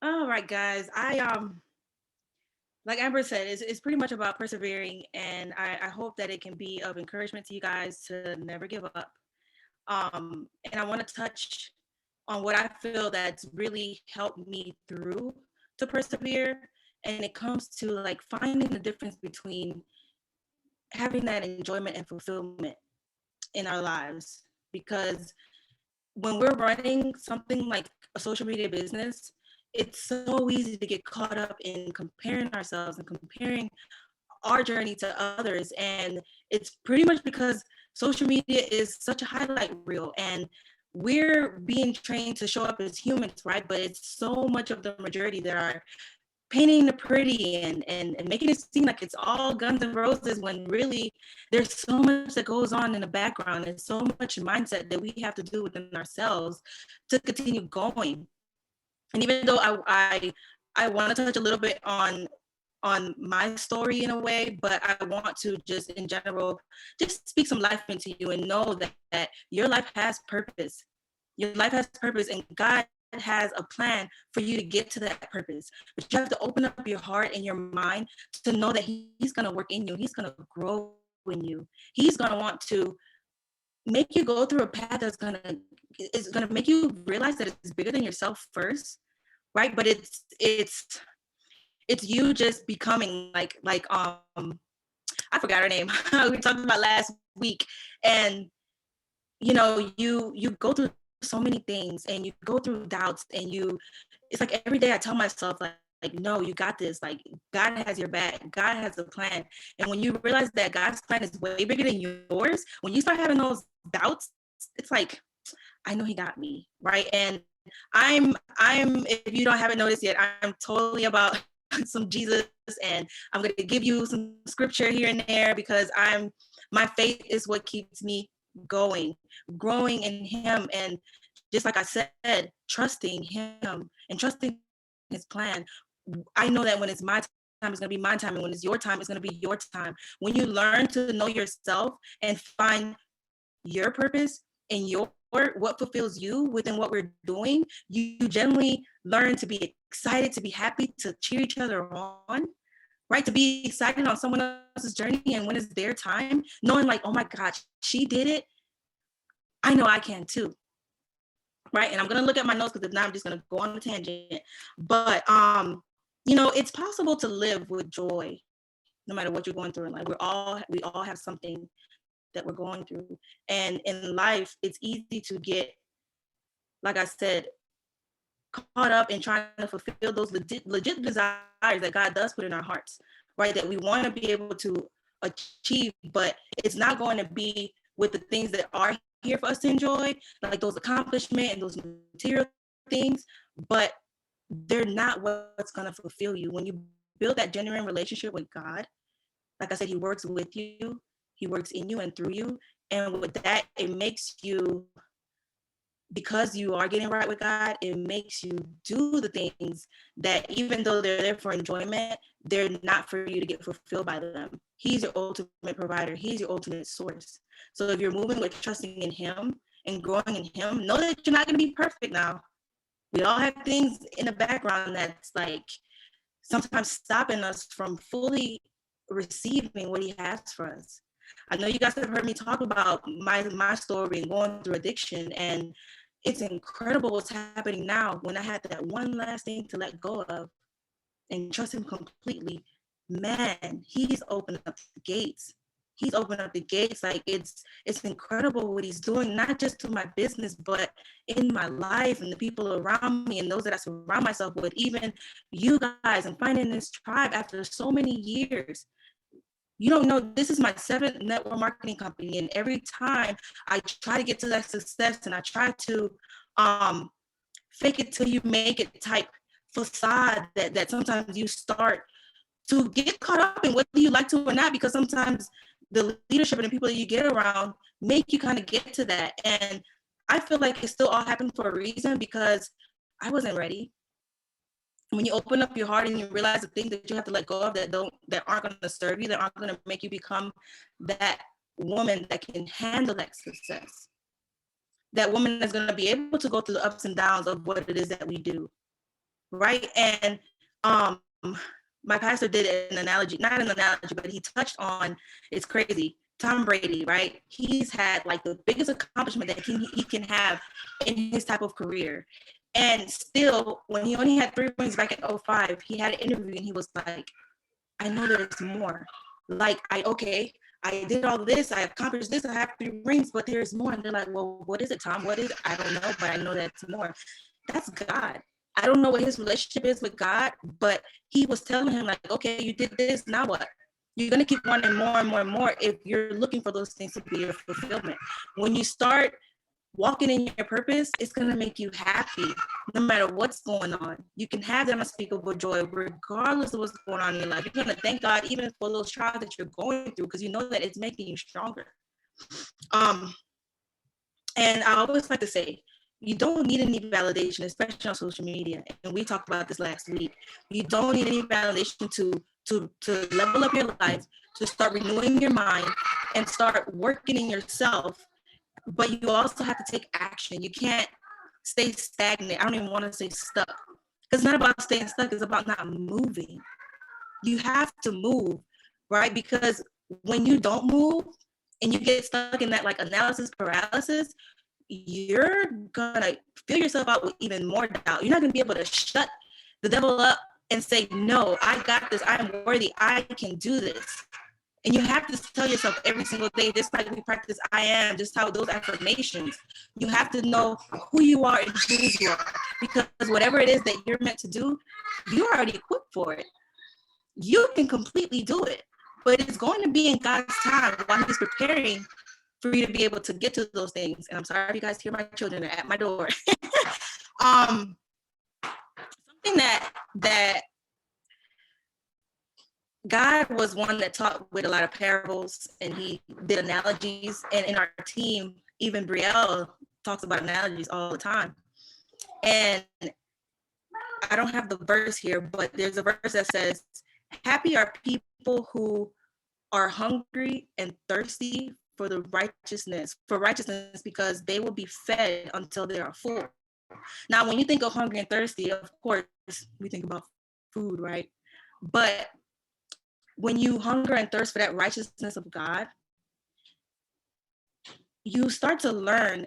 All right, guys. Like Amber said, it's pretty much about persevering, and I hope that it can be of encouragement to you guys to never give up. And I want to touch on what I feel that's really helped me through to persevere, and it comes to like finding the difference between having that enjoyment and fulfillment in our lives. Because when we're running something like a social media business, it's so easy to get caught up in comparing ourselves and comparing our journey to others. And it's pretty much because social media is such a highlight reel, and we're being trained to show up as humans, right? But it's so much of the majority that are painting the pretty and making it seem like it's all guns and roses, when really there's so much that goes on in the background. There's so much mindset that we have to do within ourselves to continue going. And even though I want to touch a little bit on my story in a way, but I want to just in general just speak some life into you and know that your life has purpose. Your life has purpose, and God has a plan for you to get to that purpose. But you have to open up your heart and your mind to know that He's going to work in you. He's going to grow in you. He's going to want to make you go through a path that's going to make you realize that it's bigger than yourself first, right? But it's you just becoming I forgot her name. We talked about last week. And you go through so many things, and you go through doubts, and it's like every day I tell myself, like no, you got this. Like, God has your back. God has a plan. And when you realize that God's plan is way bigger than yours, when you start having those doubts, it's like, I know He got me, right? And I'm if you don't haven't noticed yet, I'm totally about some Jesus, and I'm going to give you some scripture here and there, because my faith is what keeps me going, growing in Him. And just like I said, trusting Him and trusting His plan. I know that when it's my time, it's going to be my time, and when it's your time, it's going to be your time. When you learn to know yourself and find your purpose and your what fulfills you within what we're doing, you generally learn to be excited, to be happy, to cheer each other on, right? To be excited on someone else's journey, and when it's their time, knowing like, oh my gosh, she did it, I know I can too, right? And I'm gonna look at my notes, because if not, I'm just gonna go on a tangent. But it's possible to live with joy no matter what you're going through in life. We all have something that we're going through. And in life, it's easy to get, like I said, caught up in trying to fulfill those legit desires that God does put in our hearts, right? That we want to be able to achieve, but it's not going to be with the things that are here for us to enjoy, like those accomplishments and those material things, but they're not what's going to fulfill you. When you build that genuine relationship with God, like I said, He works with you, He works in you and through you. And with that, it makes you, because you are getting right with God, it makes you do the things that, even though they're there for enjoyment, they're not for you to get fulfilled by them. He's your ultimate provider. He's your ultimate source. So if you're moving with trusting in Him and growing in Him, know that you're not going to be perfect now. We all have things in the background that's like sometimes stopping us from fully receiving what He has for us. I know you guys have heard me talk about my story and going through addiction, and it's incredible what's happening now when I had that one last thing to let go of and trust Him completely. Man, He's opened up the gates. He's opened up the gates. Like, it's incredible what He's doing, not just to my business, but in my life and the people around me and those that I surround myself with, even you guys, and finding this tribe after so many years. You don't know, this is my 7th network marketing company, and every time I try to get to that success, and I try to fake it till you make it type facade that sometimes you start to get caught up in, whether you like to or not, because sometimes the leadership and the people that you get around make you kind of get to that. And I feel like it still all happened for a reason, because I wasn't ready. When you open up your heart and you realize the things that you have to let go of that aren't going to serve you, that aren't going to make you become that woman that can handle that success, that woman that's going to be able to go through the ups and downs of what it is that we do, right? And um, my pastor did an analogy, not an analogy, but he touched on, it's crazy. Tom Brady, right? He's had like the biggest accomplishment that he can have in his type of career. And still, when he only had 3 rings back in '05, he had an interview and he was like, I know there's more. Like, I did all of this, I accomplished this, I have 3 rings, but there's more. And they're like, well, what is it, Tom? What is it? I don't know, but I know that's more. That's God. I don't know what his relationship is with God, but he was telling him, like, okay, you did this, now what? You're going to keep wanting more and more and more if you're looking for those things to be your fulfillment. When you start walking in your purpose, it's going to make you happy no matter what's going on. You can have that unspeakable joy regardless of what's going on in your life. You're going to thank God even for those trials that you're going through, because you know that it's making you stronger. And I always like to say, you don't need any validation, especially on social media. And we talked about this last week. You don't need any validation to level up your life, to start renewing your mind and start working in yourself. But you also have to take action. You can't stay stagnant. I don't even want to say stuck, because it's not about staying stuck. It's about not moving. You have to move, right? Because when you don't move and you get stuck in that like analysis paralysis, you're gonna fill yourself out with even more doubt. You're not gonna be able to shut the devil up and say, no, I got this, I am worthy, I can do this. And you have to tell yourself every single day, just like we practice I am, just how those affirmations, you have to know who you are and whose you are, because whatever it is that you're meant to do, you're already equipped for it. You can completely do it, but it's going to be in God's time while he's preparing for you to be able to get to those things. And I'm sorry if you guys hear my children, they're at my door. Something that God was one that taught with a lot of parables, and he did analogies. And in our team, even Brielle talks about analogies all the time. And I don't have the verse here, but there's a verse that says, happy are people who are hungry and thirsty for righteousness, because they will be fed until they are full. Now, when you think of hungry and thirsty, of course, we think about food, right? But when you hunger and thirst for that righteousness of God, you start to learn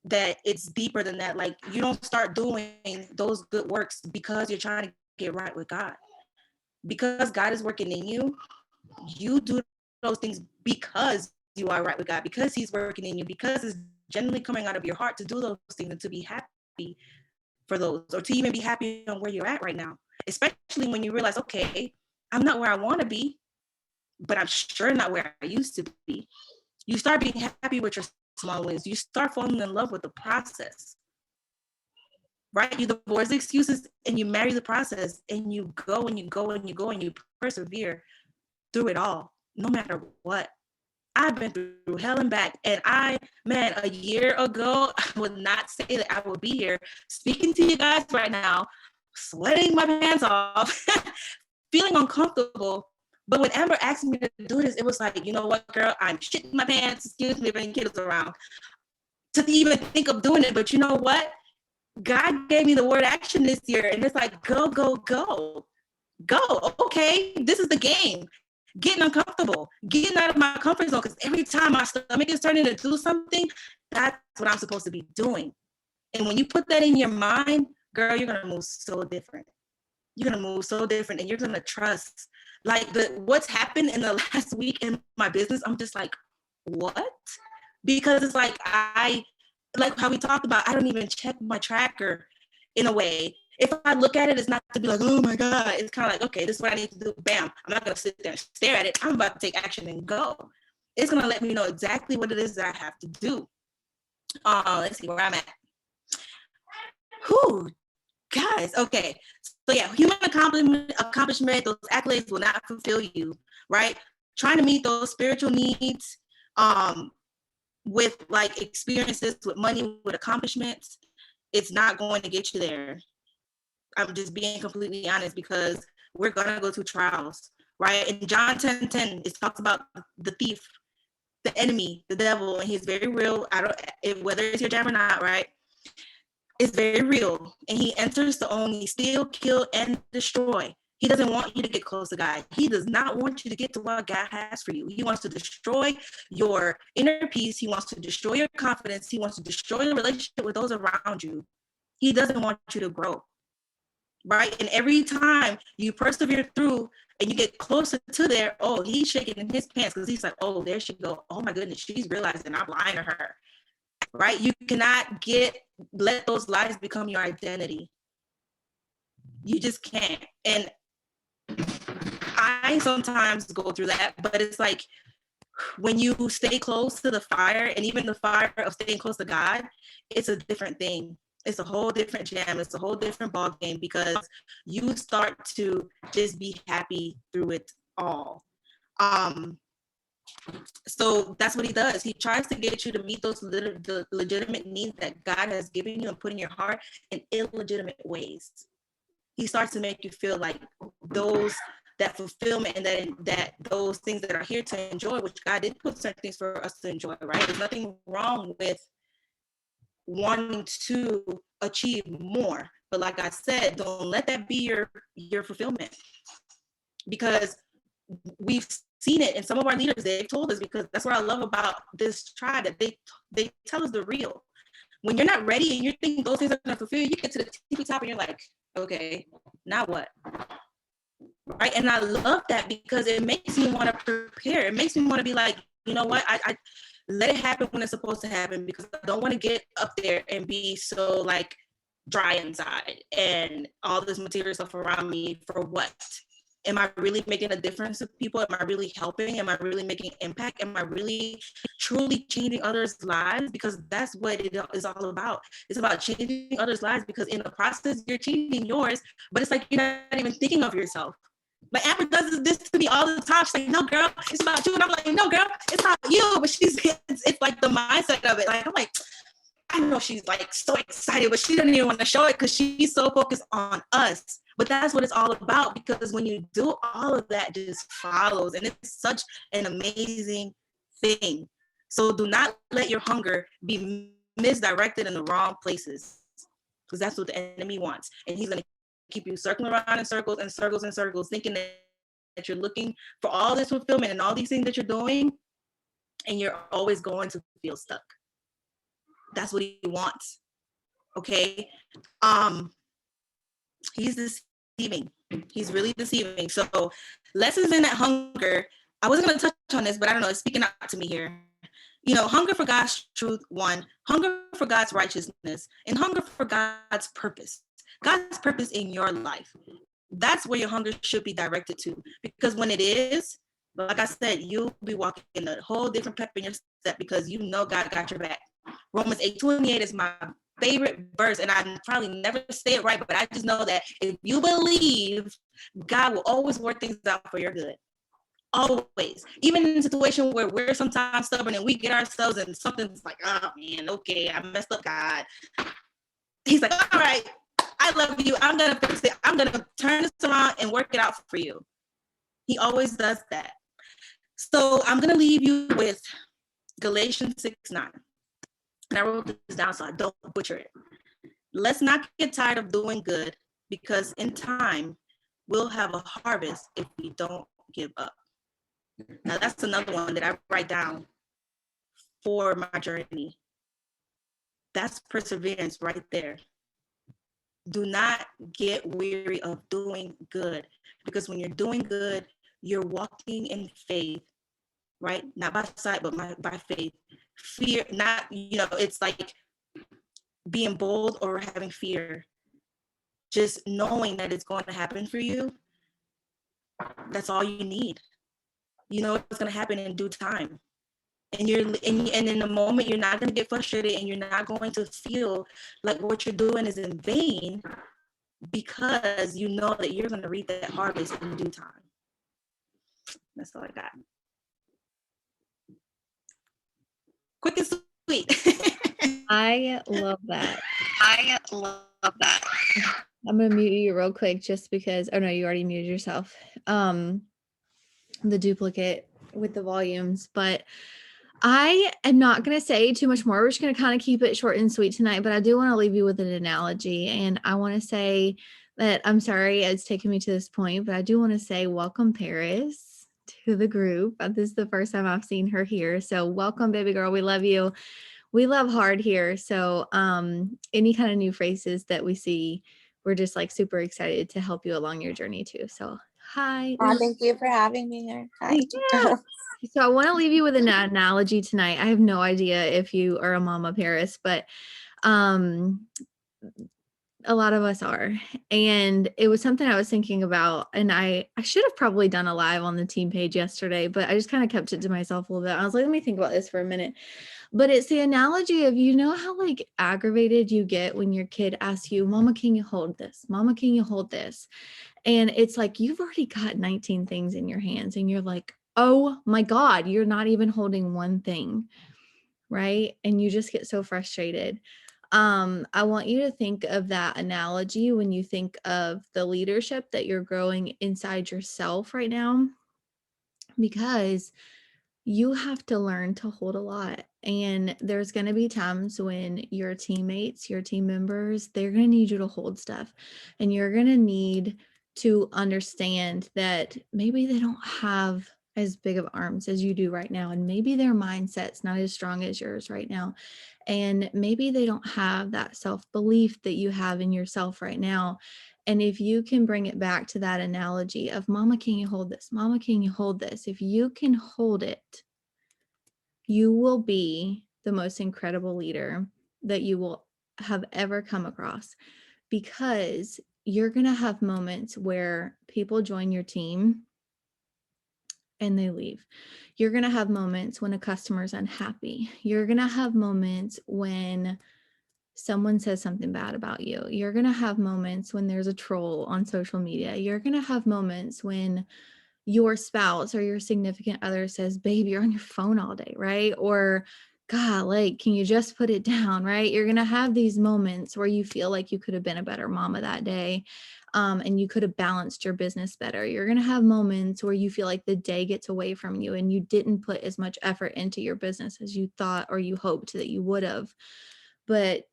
that it's deeper than that. Like, you don't start doing those good works because you're trying to get right with God. Because God is working in you, you do those things because you are right with God, because he's working in you, because it's genuinely coming out of your heart to do those things and to be happy for those, or to even be happy on where you're at right now. Especially when you realize, okay, I'm not where I want to be, but I'm sure not where I used to be. You start being happy with your small wins. You start falling in love with the process, right? You divorce the excuses and you marry the process, and you go and you go and you go and you persevere through it all, no matter what. I've been through hell and back, and a year ago, I would not say that I would be here speaking to you guys right now, sweating my pants off, feeling uncomfortable. But when Amber asked me to do this, it was like, you know what, girl, I'm shitting my pants, excuse me if any kids around, to even think of doing it. But you know what? God gave me the word action this year, and it's like, go, go, go. Go. Okay, this is the game. Getting uncomfortable, getting out of my comfort zone, because every time my stomach is turning to do something, that's what I'm supposed to be doing. And when you put that in your mind, girl, you're gonna move so different. You're gonna move so different, and you're gonna trust. Like, what's happened in the last week in my business, I'm just like, what? Because it's like, like how we talked about, I don't even check my tracker in a way. If I look at it, it's not to be like, oh my God. It's kind of like, okay, this is what I need to do. Bam. I'm not going to sit there and stare at it. I'm about to take action and go. It's going to let me know exactly what it is that I have to do. Let's see where I'm at. Whew, guys. Okay. So yeah, human accomplishment, those accolades will not fulfill you, right? Trying to meet those spiritual needs with like experiences, with money, with accomplishments, it's not going to get you there. I'm just being completely honest, because we're gonna go through trials, right? In John 10:10, it talks about the thief, the enemy, the devil, and he's very real. Whether it's your job or not, right? is very real, and he enters to only steal, kill, and destroy. He doesn't want you to get close to God. He does not want you to get to what God has for you. He wants to destroy your inner peace. He wants to destroy your confidence. He wants to destroy your relationship with those around you. He doesn't want you to grow, right? And every time you persevere through and you get closer to there, oh, he's shaking in his pants because he's like, oh, there she go. Oh my goodness, she's realizing I'm lying to her, right? You cannot let those lies become your identity. You just can't. And I sometimes go through that, but it's like when you stay close to the fire, and even the fire of staying close to God, it's a different thing. It's a whole different jam. It's a whole different ball game, because you start to just be happy through it all. So that's what he does. He tries to get you to meet those the legitimate needs that God has given you and put in your heart in illegitimate ways. He starts to make you feel like that fulfillment and that those things that are here to enjoy, which God did put certain things for us to enjoy, right? There's nothing wrong with wanting to achieve more, but like I said, don't let that be your fulfillment, because we've seen it, and some of our leaders, they've told us, because that's what I love about this tribe, that they tell us the real. When you're not ready and you think those things are going to fulfill you, you get to the tippy top and you're like, okay, now what? Right? And I love that, because it makes me want to prepare. It makes me want to be like, you know what? I let it happen when it's supposed to happen, because I don't want to get up there and be so like dry inside and all this material stuff around me for what? Am I really making a difference to people? Am I really helping? Am I really making impact? Am I really truly changing others' lives? Because that's what it is all about. It's about changing others' lives, because in the process, you're changing yours, but it's like you're not even thinking of yourself. Like Amber does this to me all the time. She's like, no, girl, it's about you. And I'm like, no, girl, it's about you. But it's like the mindset of it. Like, I'm like, I know she's like so excited, but she doesn't even want to show it because she's so focused on us. But that's what it's all about, because when you do, all of that just follows, and it's such an amazing thing. So do not let your hunger be misdirected in the wrong places, because that's what the enemy wants. And he's going to keep you circling around in circles and circles and circles, thinking that you're looking for all this fulfillment and all these things that you're doing, and you're always going to feel stuck. That's what he wants. Okay. He's deceiving. He's really deceiving. So lessons in that hunger, I wasn't going to touch on this, but I don't know, it's speaking out to me here. You know, hunger for God's truth, one, hunger for God's righteousness, and hunger for God's purpose. God's purpose in your life. That's where your hunger should be directed to. Because when it is, like I said, you'll be walking in a whole different pep in your step, because you know God got your back. Romans 8:28 is my favorite verse, and I probably never say it right, but I just know that if you believe, God will always work things out for your good. Always. Even in a situation where we're sometimes stubborn and we get ourselves and something's like, oh man, okay, I messed up, God. He's like, all right, I love you. I'm going to fix it. I'm going to turn this around and work it out for you. He always does that. So I'm going to leave you with Galatians 6:9. And I wrote this down so I don't butcher it. Let's not get tired of doing good, because in time, we'll have a harvest if we don't give up. Now, that's another one that I write down for my journey. That's perseverance right there. Do not get weary of doing good, because when you're doing good, you're walking in faith, right? Not by sight, but by faith. Fear, not, it's like being bold or having fear. Just knowing that it's going to happen for you. That's all you need. You know it's going to happen in due time. And in the moment, you're not going to get frustrated, and you're not going to feel like what you're doing is in vain, because you know that you're going to reap that harvest in due time. That's all I got. Quick and sweet. I love that. I'm going to mute you real quick just because, oh no, you already muted yourself. The duplicate with the volumes, but I am not going to say too much more. We're just going to kind of keep it short and sweet tonight, but I do want to leave you with an analogy. And I want to say that I'm sorry it's taken me to this point, but I do want to say welcome Paris to the group. This is the first time I've seen her here. So welcome, baby girl. We love you. We love hard here. So any kind of new phrases that we see, we're just like super excited to help you along your journey too. So hi. Thank you for having me here. Hi. Yeah. So I want to leave you with an analogy tonight. I have no idea if you are a mama Paris, but a lot of us are. And it was something I was thinking about. And I should have probably done a live on the team page yesterday, but I just kind of kept it to myself a little bit. I was like, let me think about this for a minute. But it's the analogy of, you know, how like aggravated you get when your kid asks you, Mama, can you hold this? Mama, can you hold this? And it's like, you've already got 19 things in your hands and you're like, oh my God, you're not even holding one thing. Right. And you just get so frustrated. I want you to think of that analogy when you think of the leadership that you're growing inside yourself right now, because you have to learn to hold a lot. And there's going to be times when your teammates, your team members, they're going to need you to hold stuff. And you're going to need to understand that maybe they don't have as big of arms as you do right now. And maybe their mindset's not as strong as yours right now. And maybe they don't have that self-belief that you have in yourself right now. And if you can bring it back to that analogy of, Mama, can you hold this? Mama, can you hold this? If you can hold it, you will be the most incredible leader that you will have ever come across, because you're going to have moments where people join your team and they leave. You're going to have moments when a customer's unhappy. You're going to have moments when someone says something bad about you. You're going to have moments when there's a troll on social media. You're going to have moments when your spouse or your significant other says, babe, you're on your phone all day, right? Or, God, like, can you just put it down, right? You're going to have these moments where you feel like you could have been a better mama that day. And you could have balanced your business better. You're going to have moments where you feel like the day gets away from you and you didn't put as much effort into your business as you thought or you hoped that you would have. But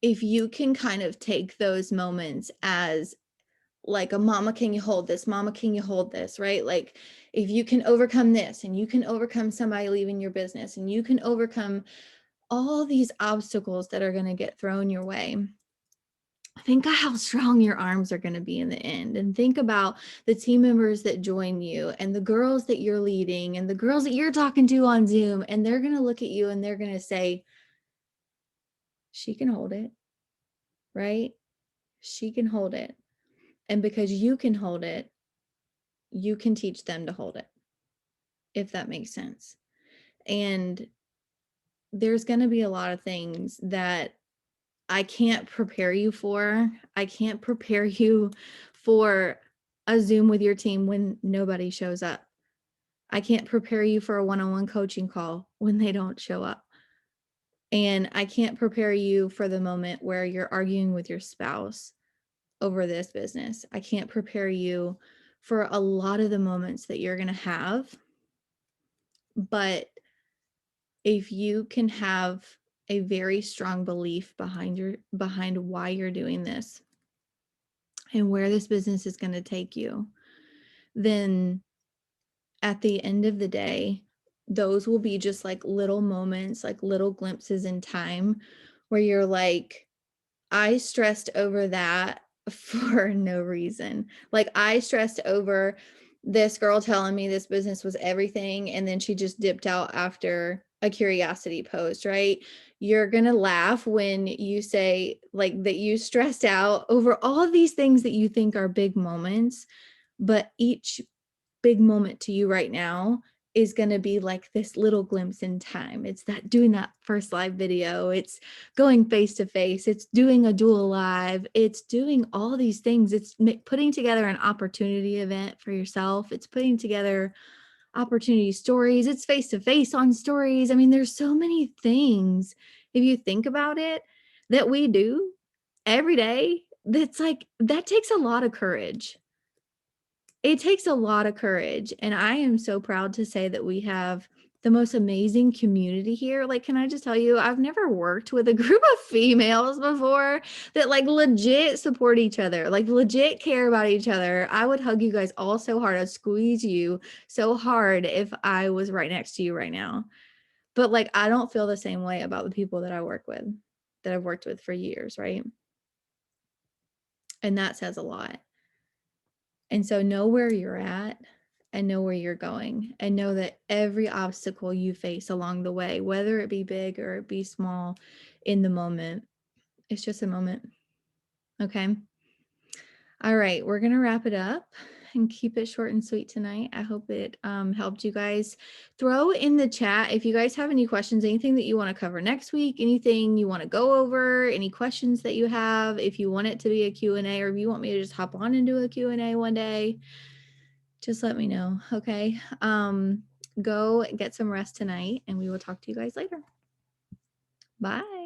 if you can kind of take those moments as like a, Mama, can you hold this? Mama, can you hold this? Right? Like, if you can overcome this and you can overcome somebody leaving your business and you can overcome all these obstacles that are going to get thrown your way, think of how strong your arms are going to be in the end. And think about the team members that join you and the girls that you're leading and the girls that you're talking to on Zoom. And they're going to look at you and they're going to say, she can hold it, right? She can hold it. And because you can hold it, you can teach them to hold it, if that makes sense. And there's going to be a lot of things that I can't prepare you for. I can't prepare you for a Zoom with your team when nobody shows up. I can't prepare you for a one-on-one coaching call when they don't show up. And I can't prepare you for the moment where you're arguing with your spouse over this business. I can't prepare you for a lot of the moments that you're going to have. But if you can have a very strong belief behind why you're doing this and where this business is going to take you, then at the end of the day, those will be just like little moments, like little glimpses in time where you're like, I stressed over that for no reason. Like, I stressed over this girl telling me this business was everything, and then she just dipped out after a curiosity post, right? You're going to laugh when you say like that you stressed out over all of these things that you think are big moments, but each big moment to you right now is going to be like this little glimpse in time. It's that doing that first live video, it's going face to face, it's doing a dual live, it's doing all these things. It's putting together an opportunity event for yourself. It's putting together opportunity stories. It's face to face on stories. I mean, there's so many things, if you think about it, that we do every day. That's like, that takes a lot of courage. It takes a lot of courage. And I am so proud to say that we have the most amazing community here. Like, can I just tell you, I've never worked with a group of females before that like legit support each other, like legit care about each other. I would hug you guys all so hard. I'd squeeze you so hard if I was right next to you right now. But like, I don't feel the same way about the people that I work with, that I've worked with for years, right? And that says a lot. And so know where you're at and know where you're going, and know that every obstacle you face along the way, whether it be big or it be small in the moment, it's just a moment. Okay. All right. We're going to wrap it up and keep it short and sweet tonight. I hope it helped you guys. Throw in the chat if you guys have any questions, anything that you want to cover next week, anything you want to go over, any questions that you have, if you want it to be a Q&A, or if you want me to just hop on and do a Q&A one day, just let me know. Okay. Go get some rest tonight, and we will talk to you guys later. Bye.